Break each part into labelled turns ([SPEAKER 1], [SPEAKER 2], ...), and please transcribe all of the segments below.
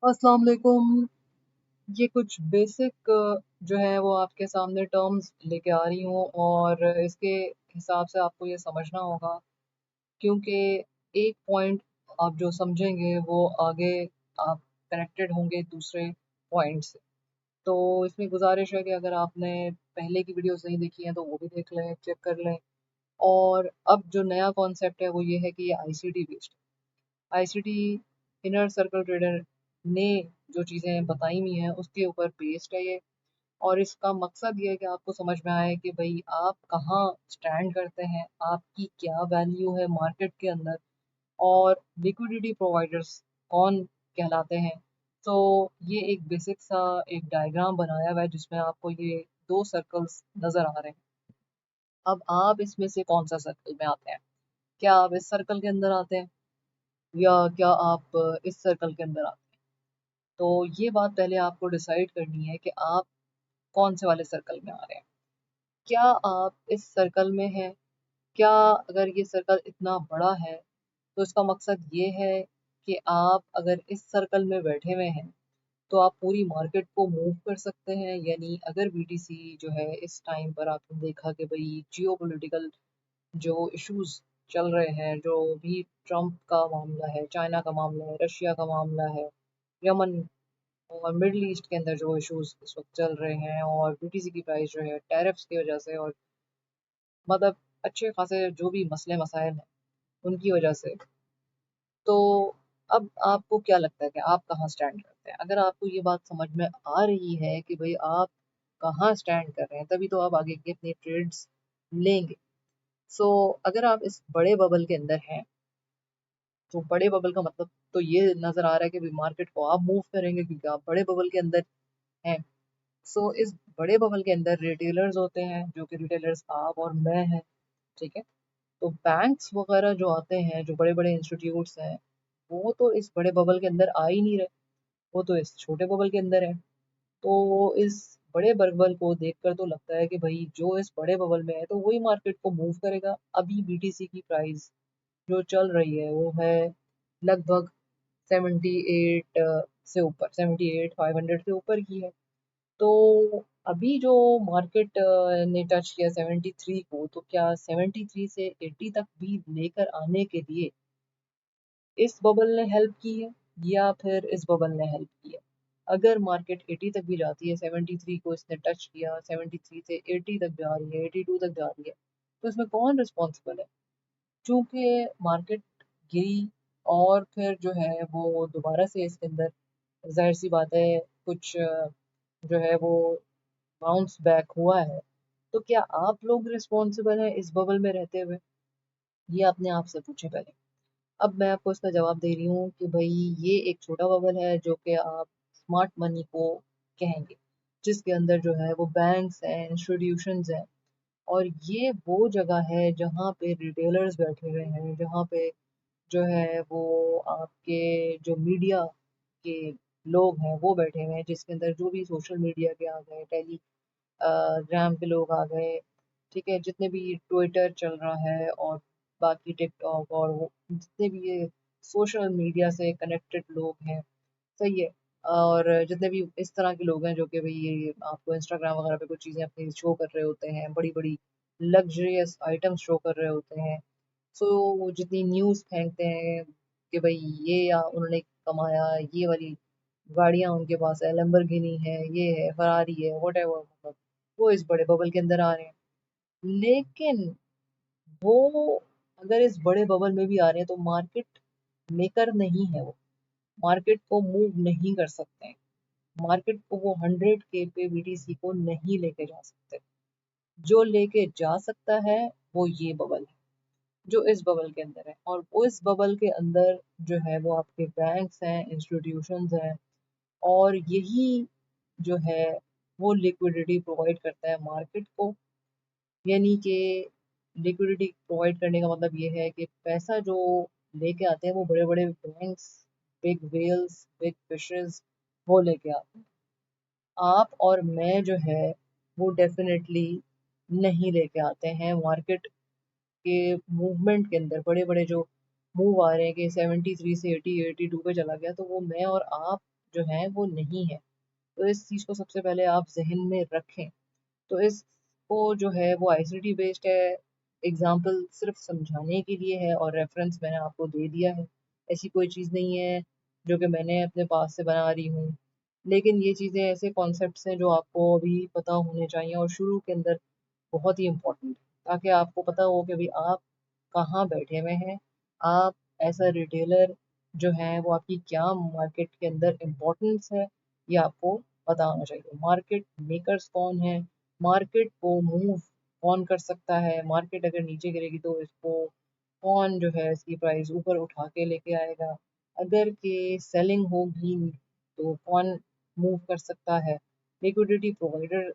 [SPEAKER 1] अस्सलाम वालेकुम। ये कुछ बेसिक जो है वो आपके सामने टर्म्स लेके आ रही हूँ और इसके हिसाब से आपको ये समझना होगा, क्योंकि एक पॉइंट आप जो समझेंगे वो आगे आप कनेक्टेड होंगे दूसरे पॉइंट से। तो इसमें गुजारिश है कि अगर आपने पहले की वीडियोस नहीं देखी हैं तो वो भी देख लें, चेक कर लें। और अब जो नया कॉन्सेप्ट है वो ये है कि ये ICT based, ICT inner circle trader ने जो चीज़ें बताई हुई हैं उसके ऊपर बेस्ड है ये। और इसका मकसद ये है कि आपको समझ में आए कि भाई आप कहाँ स्टैंड करते हैं, आपकी क्या वैल्यू है मार्केट के अंदर, और लिक्विडिटी प्रोवाइडर्स कौन कहलाते हैं। तो ये एक बेसिक सा एक डायग्राम बनाया हुआ है जिसमें आपको ये दो सर्कल्स नज़र आ रहे हैं। अब आप इसमें से कौन सा सर्कल में आते हैं? क्या आप इस सर्कल के अंदर आते हैं या क्या आप इस सर्कल के अंदर आते हैं? तो ये बात पहले आपको डिसाइड करनी है कि आप कौन से वाले सर्कल में आ रहे हैं। क्या आप इस सर्कल में हैं? क्या अगर ये सर्कल इतना बड़ा है तो इसका मकसद ये है कि आप अगर इस सर्कल में बैठे हुए हैं तो आप पूरी मार्केट को मूव कर सकते हैं। यानी अगर बीटीसी जो है इस टाइम पर आपने देखा कि भाई जियो पॉलिटिकल जो इश्यूज चल रहे हैं, जो भी ट्रम्प का मामला है, चाइना का मामला है, रशिया का मामला है, यमन और मिडल ईस्ट के अंदर जो इश्यूज इस वक्त चल रहे हैं, और बीटीसी की प्राइस जो है टैरिफ्स की वजह से, और मतलब अच्छे खासे जो भी मसले मसाइल हैं उनकी वजह से। तो अब आपको क्या लगता है कि आप कहाँ स्टैंड करते हैं? अगर आपको ये बात समझ में आ रही है कि भाई आप कहाँ स्टैंड कर रहे हैं, तभी तो आप आगे की अपनी ट्रेड्स लेंगे। सो अगर आप इस बड़े बबल के अंदर हैं, तो बड़े बबल का मतलब तो ये नजर आ रहा है कि भाई मार्केट को आप मूव करेंगे क्योंकि आप बड़े बबल के अंदर हैं। सो इस बड़े बबल के अंदर रिटेलर्स होते हैं, जो कि रिटेलर्स आप और मैं हैं, ठीक है। तो बैंक्स वगैरह जो आते हैं, जो बड़े बड़े इंस्टीट्यूट्स हैं, वो तो इस बड़े बबल के अंदर आ ही नहीं रहे, वो तो इस छोटे बबल के अंदर है। तो इस बड़े बबल को देखकर तो लगता है कि भाई जो इस बड़े बबल में है तो वही मार्केट को मूव करेगा। अभी बीटीसी की प्राइस जो चल रही है वो है लगभग 78 से ऊपर, 78,500 से ऊपर की है। तो अभी जो मार्केट ने टच किया 73 को, तो क्या 73 से 80 तक भी लेकर आने के लिए इस बबल ने हेल्प की है या फिर इस बबल ने हेल्प की है? अगर मार्केट 80 तक भी जाती है, 73 को इसने टच किया, 73 से 80 तक जा रही है, 82 तक जा रही है, तो इसमें कौन रिस्पॉन्सिबल है? चूंकि मार्केट गिरी और फिर जो है वो दोबारा से इसके अंदर जाहिर सी बात है कुछ जो है वो बाउंस बैक हुआ है। तो क्या आप लोग रिस्पॉन्सिबल हैं इस बबल में रहते हुए? ये अपने आप से पूछे पहले। अब मैं आपको इसका जवाब दे रही हूँ कि भाई ये एक छोटा बबल है जो कि आप स्मार्ट मनी को कहेंगे, जिसके अंदर जो है वो बैंक्स हैं, इंस्टीट्यूशंस हैं, और ये वो जगह है जहाँ पे रिटेलर्स बैठे हुए हैं, जहाँ पे जो है वो आपके जो मीडिया के लोग हैं वो बैठे हुए हैं, जिसके अंदर जो भी सोशल मीडिया के आ गए, टेली ग्राम के लोग आ गए, ठीक है, जितने भी ट्विटर चल रहा है और बाकी टिकटॉक और वो जितने भी ये सोशल मीडिया से कनेक्टेड लोग हैं, सही है। और जितने भी इस तरह के लोग हैं जो कि भाई ये आपको इंस्टाग्राम वगैरह पे कुछ चीज़ें अपनी शो कर रहे होते हैं, बड़ी बड़ी लग्जरियस आइटम्स शो कर रहे होते हैं। सो वो जितनी न्यूज़ फेंकते हैं कि भाई ये या उन्होंने कमाया, ये वाली गाड़ियां उनके पास है, लैम्बोर्गिनी है, ये है, फरारी है, व्हाटएवर, मतलब वो इस बड़े बबल के अंदर आ रहे हैं। लेकिन वो अगर इस बड़े बबल में भी आ रहे हैं तो मार्केट मेकर नहीं है वो, मार्केट को मूव नहीं कर सकते हैं, मार्केट को वो 100 के पे बीटीसी को नहीं लेके जा सकते। जो लेके जा सकता है वो ये बबल है जो इस बबल के अंदर है, और वो इस बबल के अंदर जो है वो आपके बैंक्स हैं, इंस्टीट्यूशंस हैं, और यही जो है वो लिक्विडिटी प्रोवाइड करता है मार्केट को। यानी कि लिक्विडिटी प्रोवाइड करने का मतलब ये है कि पैसा जो लेके आते हैं वो बड़े बड़े banks, big whales, big fishes, वो लेके आते हैं। आप और मैं जो है वो डेफिनेटली नहीं लेके आते हैं। मार्केट के मूवमेंट के अंदर बड़े बड़े जो मूव आ रहे हैं कि 73 से 80, 82 पे चला गया, तो वो मैं और आप जो है वो नहीं है। तो इस चीज़ को सबसे पहले आप ज़हन में रखें। तो इसको जो है वो आईसीटी बेस्ड है, एग्जाम्पल सिर्फ समझाने के लिए है और रेफरेंस मैंने आपको दे दिया है। ऐसी कोई चीज़ नहीं है जो कि मैंने अपने पास से बना रही हूँ। लेकिन ये चीज़ें ऐसे कॉन्सेप्ट्स हैं जो आपको अभी पता होने चाहिए और शुरू के अंदर बहुत ही इम्पोर्टेंट है, ताकि आपको पता हो कि भाई आप कहाँ बैठे हुए हैं। आप एज अ रिटेलर जो है वो आपकी क्या मार्केट के अंदर इम्पोर्टेंस है, ये आपको पता होना चाहिए। मार्केट मेकर्स कौन है, मार्केट को मूव कौन कर सकता है, मार्केट अगर नीचे गिरेगी तो इसको कौन जो है इसकी प्राइस ऊपर उठा के लेके आएगा, अगर के सेलिंग होगी तो कौन मूव कर सकता है, लिक्विडिटी प्रोवाइडर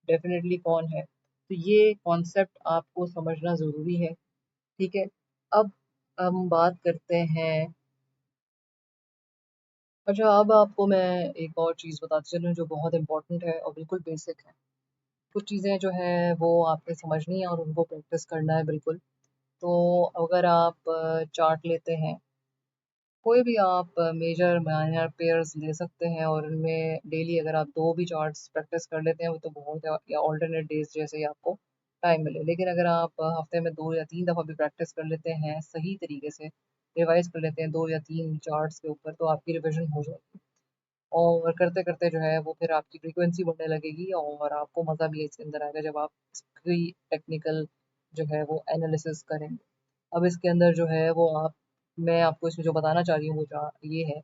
[SPEAKER 1] डेफिनेटली कौन है। तो ये कॉन्सेप्ट आपको समझना ज़रूरी है। ठीक है। अब हम बात करते हैं। अच्छा, अब आपको मैं एक और चीज़ बताती चलूँ जो बहुत इंपॉर्टेंट है और बिल्कुल बेसिक है। कुछ चीज़ें जो है वो आपने समझनी है और उनको प्रैक्टिस करना है बिल्कुल। तो अगर आप चार्ट लेते हैं, कोई भी आप मेजर माइनर पेयर्स ले सकते हैं और उनमें डेली अगर आप 2 भी चार्ट्स प्रैक्टिस कर लेते हैं वो तो बहुत है, या ऑल्टरनेट डेज़ जैसे ही आपको टाइम मिले। लेकिन अगर आप हफ्ते में 2 या 3 दफ़ा भी प्रैक्टिस कर लेते हैं सही तरीके से, रिवाइज़ कर लेते हैं 2 या 3 चार्ट्स के ऊपर, तो आपकी रिविज़न हो जाएगी। और करते-करते जो है वो फिर आपकी फ्रीक्वेंसी बढ़ने लगेगी और आपको मज़ा भी इसके अंदर आएगा जब आप इसकी टेक्निकल जो है वो एनालिसिस करेंगे। अब इसके अंदर जो है वो मैं आपको इसमें जो बताना चाह रही हूँ वो ये है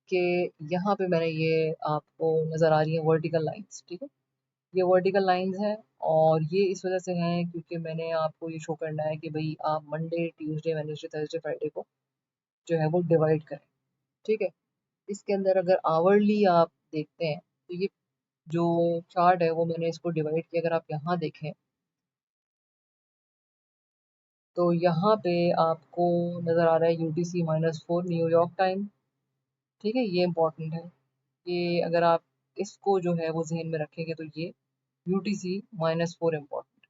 [SPEAKER 1] कि यहाँ पे मैंने ये आपको नज़र आ रही है वर्टिकल लाइंस, ठीक है? ये वर्टिकल लाइंस हैं और ये इस वज़ह से हैं क्योंकि मैंने आपको ये शो करना है कि भई आप Monday, Tuesday, Wednesday, Thursday, Friday को जो है वो डिवाइड करें, ठीक है? इसके अंदर अगर आवरली आप देखते हैं तो ये जो चार्ट है वो मैंने इसको डिवाइड किया। अगर आप यहाँ देखें तो यहाँ पे आपको नज़र आ रहा है यूटीसी -4 न्यूयॉर्क टाइम, ठीक है? ये इम्पोर्टेंट है कि अगर आप इसको जो है वो ज़हन में रखेंगे तो ये यूटीसी -4 इम्पोर्टेंट।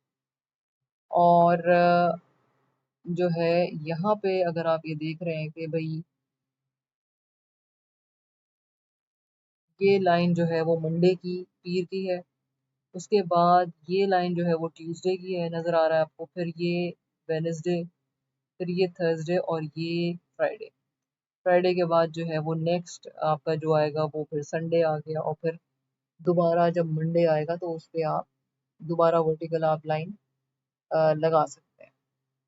[SPEAKER 1] और जो है यहाँ पे अगर आप ये देख रहे हैं कि भई ये लाइन जो है वो मंडे की, पीर की है। उसके बाद ये लाइन जो है वो ट्यूसडे की है, नज़र आ रहा है आपको। फिर ये वेडनेसडे, फिर ये थर्सडे और ये फ्राइडे। फ्राइडे के बाद जो है वो नेक्स्ट आपका जो आएगा वो फिर संडे आ गया और फिर दोबारा जब मंडे आएगा तो उस पे आप दोबारा वर्टिकल आप लाइन लगा सकते हैं।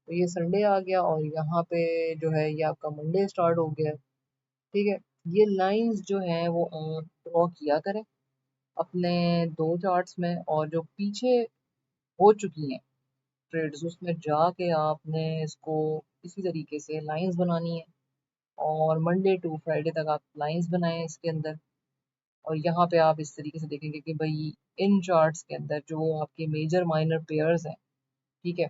[SPEAKER 1] तो ये संडे आ गया और यहाँ पे जो है ये आपका मंडे स्टार्ट हो गया, ठीक है? ये लाइंस जो हैं वो आप ड्रॉ किया करें अपने 2 चार्ट्स में, और जो पीछे हो चुकी हैं ट्रेड्स उसमें जाके आपने इसको इसी तरीके से लाइंस बनानी है और मंडे टू फ्राइडे तक आप लाइंस बनाएं इसके अंदर। और यहाँ पे आप इस तरीके से देखेंगे कि भाई इन चार्ट्स के अंदर जो आपके मेजर माइनर पेयर्स हैं, ठीक है,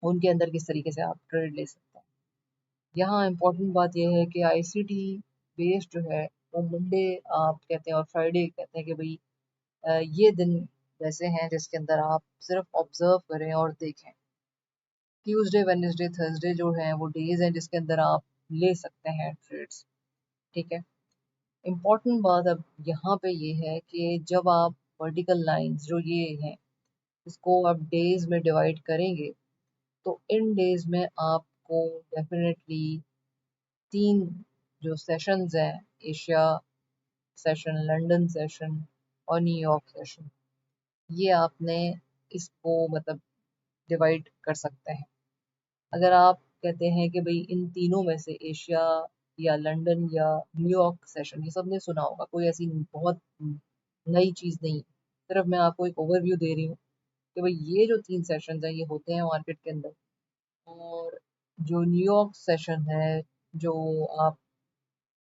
[SPEAKER 1] उनके अंदर किस तरीके से आप ट्रेड ले सकते हैं। यहाँ इम्पोर्टेंट बात यह है कि आईसीटी बेस्ड जो है वो मंडे आप कहते हैं और फ्राइडे कहते हैं कि भाई ये दिन वैसे हैं जिसके अंदर आप सिर्फ ऑब्जर्व करें और देखें। ट्यूसडे, वेडनेसडे, थर्सडे जो हैं वो डेज हैं जिसके अंदर आप ले सकते हैं ट्रेड्स, ठीक है। इम्पोर्टेंट बात अब यहाँ पे ये है कि जब आप वर्टिकल लाइंस जो ये हैं इसको आप डेज में डिवाइड करेंगे तो इन डेज में आपको डेफिनेटली 3 जो सेशंस हैं, एशिया सेशन, लंदन सेशन और न्यूयॉर्क सेशन, ये आपने इसको मतलब डिवाइड कर सकते हैं। अगर आप कहते हैं कि भाई इन तीनों में से एशिया या लंदन या न्यूयॉर्क सेशन, ये सबने सुना होगा, कोई ऐसी बहुत नई चीज़ नहीं, सिर्फ मैं आपको एक ओवरव्यू दे रही हूँ कि भाई ये जो 3 सेशंस हैं ये होते हैं मार्केट के अंदर। और जो न्यूयॉर्क सेशन है, जो आप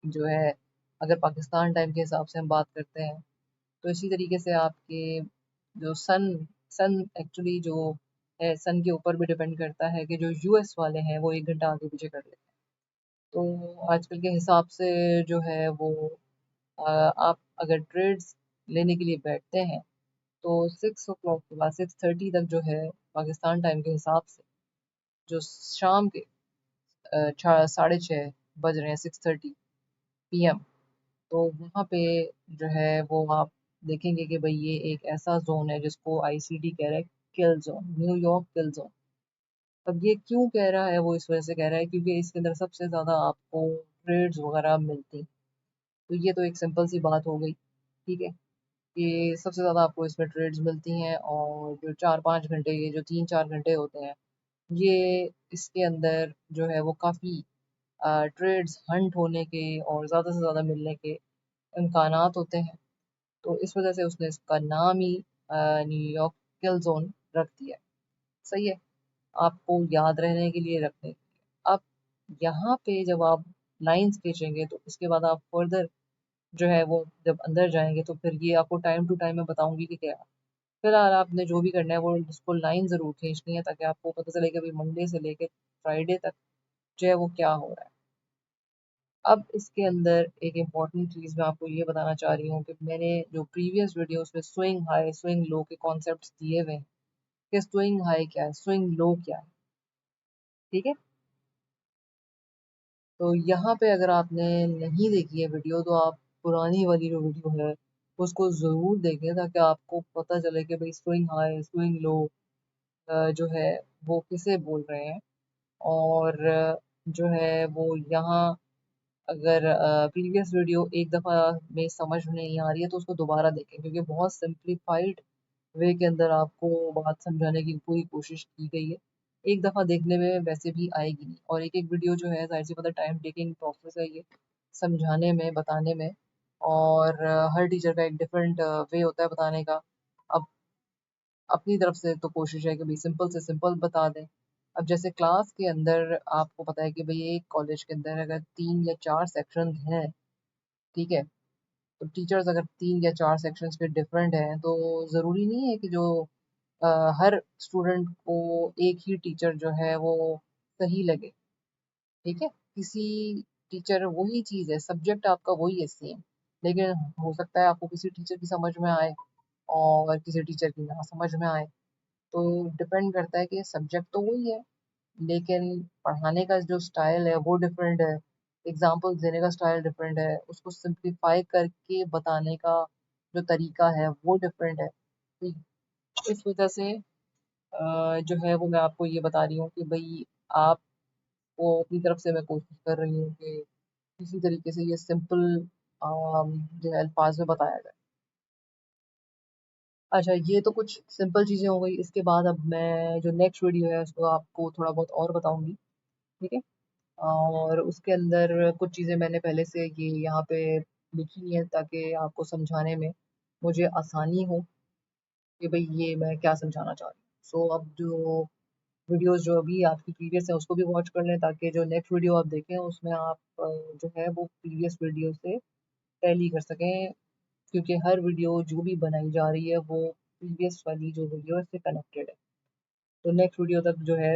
[SPEAKER 1] जो है अगर पाकिस्तान टाइम के हिसाब से हम बात करते हैं तो इसी तरीके से आपके जो सन सन एक्चुअली जो है सन के ऊपर भी डिपेंड करता है कि जो यूएस वाले हैं वो 1 घंटा आगे पीछे कर लेते हैं। तो आजकल के हिसाब से जो है वो आप अगर ट्रेड्स लेने के लिए बैठते हैं तो 6 o'clock के बाद 6:30 तक जो है पाकिस्तान टाइम के हिसाब से, जो शाम के 6 साढ़े 6 बज रहे हैं, 6:30 PM, तो वहाँ पे जो है वो आप देखेंगे कि भाई ये एक ऐसा जोन है जिसको आईसीडी कह रहा है किल जोन, न्यूयॉर्क किल जोन। अब ये क्यों कह रहा है, वो इस वजह से कह रहा है क्योंकि इसके अंदर सबसे ज़्यादा आपको ट्रेड्स वगैरह मिलती। तो ये तो एक सिंपल सी बात हो गई, ठीक है, कि सबसे ज़्यादा आपको इसमें ट्रेड्स मिलती हैं और जो 4-5 घंटे, ये जो 3-4 घंटे होते हैं, ये इसके अंदर जो है वो काफ़ी ट्रेड्स हंट होने के और ज़्यादा से ज़्यादा मिलने के इम्कानात होते हैं। तो इस वजह से उसने इसका नाम ही न्यूयॉर्क किल जोन रख दिया है। सही है, आपको याद रहने के लिए रखने के लिए। अब यहाँ पे जब आप लाइंस खींचेंगे तो उसके बाद आप फर्दर जो है वो जब अंदर जाएंगे तो फिर ये आपको टाइम टू टाइम मैं बताऊंगी कि क्या है। फिलहाल आपने जो भी करना है वो उसको लाइन ज़रूर खींचनी है ताकि आपको पता चले कि भाई मंडे से लेके फ्राइडे तक जो है वो क्या हो रहा है। अब इसके अंदर एक इम्पॉर्टेंट चीज़ मैं आपको ये बताना चाह रही हूँ कि मैंने जो प्रीवियस वीडियोस में स्विंग हाई स्विंग लो के कॉन्सेप्ट्स दिए हुए हैं कि स्विंग हाई क्या है, स्विंग लो क्या है, ठीक है। तो यहाँ पे अगर आपने नहीं देखी है वीडियो तो आप पुरानी वाली जो वीडियो है उसको ज़रूर देखें ताकि आपको पता चले कि भाई स्विंग हाई स्विंग लो जो है वो किसे बोल रहे हैं। और जो है वो यहाँ अगर प्रीवियस वीडियो एक दफ़ा में समझ में नहीं आ रही है तो उसको दोबारा देखें क्योंकि बहुत सिंप्लीफाइड वे के अंदर आपको बात समझाने की पूरी कोशिश की गई है। एक दफ़ा देखने में वैसे भी आएगी नहीं और एक एक वीडियो जो है ज़ाहिर सी बात है टाइम टेकिंग प्रोसेस है ये समझाने में बताने में। और हर टीचर का एक डिफरेंट वे होता है बताने का। अब अपनी तरफ से तो कोशिश है कि भाई सिंपल से सिंपल बता दें। अब जैसे क्लास के अंदर आपको पता है कि भाई एक कॉलेज के अंदर अगर 3 या 4 सेक्शन हैं, ठीक है, तो टीचर्स अगर 3 या 4 सेक्शंस के डिफरेंट हैं तो ज़रूरी नहीं है कि जो अ, हर स्टूडेंट को एक ही टीचर जो है वो सही लगे, ठीक है। किसी टीचर वही चीज़ है, सब्जेक्ट आपका वही है सेम, लेकिन हो सकता है आपको किसी टीचर की समझ में आए और किसी टीचर की ना समझ में आए। तो डिपेंड करता है कि सब्जेक्ट तो वही है लेकिन पढ़ाने का जो स्टाइल है वो डिफरेंट है, एग्जाम्पल्स देने का स्टाइल डिफरेंट है, उसको सिंप्लीफाई करके बताने का जो तरीका है वो डिफरेंट है। तो इस वजह से जो है वो मैं आपको ये बता रही हूँ कि भाई आपको अपनी तरफ से मैं कोशिश कर रही हूँ कि किसी तरीके से ये सिंपल जो है अल्फाज में बताया जाए। अच्छा, ये तो कुछ सिंपल चीज़ें हो गई। इसके बाद अब मैं जो नेक्स्ट वीडियो है उसको आपको थोड़ा बहुत और बताऊंगी, ठीक है। और उसके अंदर कुछ चीज़ें मैंने पहले से ये यहाँ पे लिखी हैं ताकि आपको समझाने में मुझे आसानी हो कि भाई ये मैं क्या समझाना चाह रही हूँ। सो अब जो वीडियोस जो अभी आपकी प्रीवियस है उसको भी वॉच कर लें ताकि जो नेक्स्ट वीडियो आप देखें उसमें आप जो है वो प्रीवियस वीडियो से टैली कर सकें क्योंकि हर वीडियो जो भी बनाई जा रही है वो प्रीवियस वाली जो वीडियो है उससे कनेक्टेड है। तो नेक्स्ट वीडियो तक जो है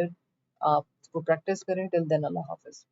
[SPEAKER 1] आप इसको प्रैक्टिस करें। टिल देन अल्लाह हाफिज़।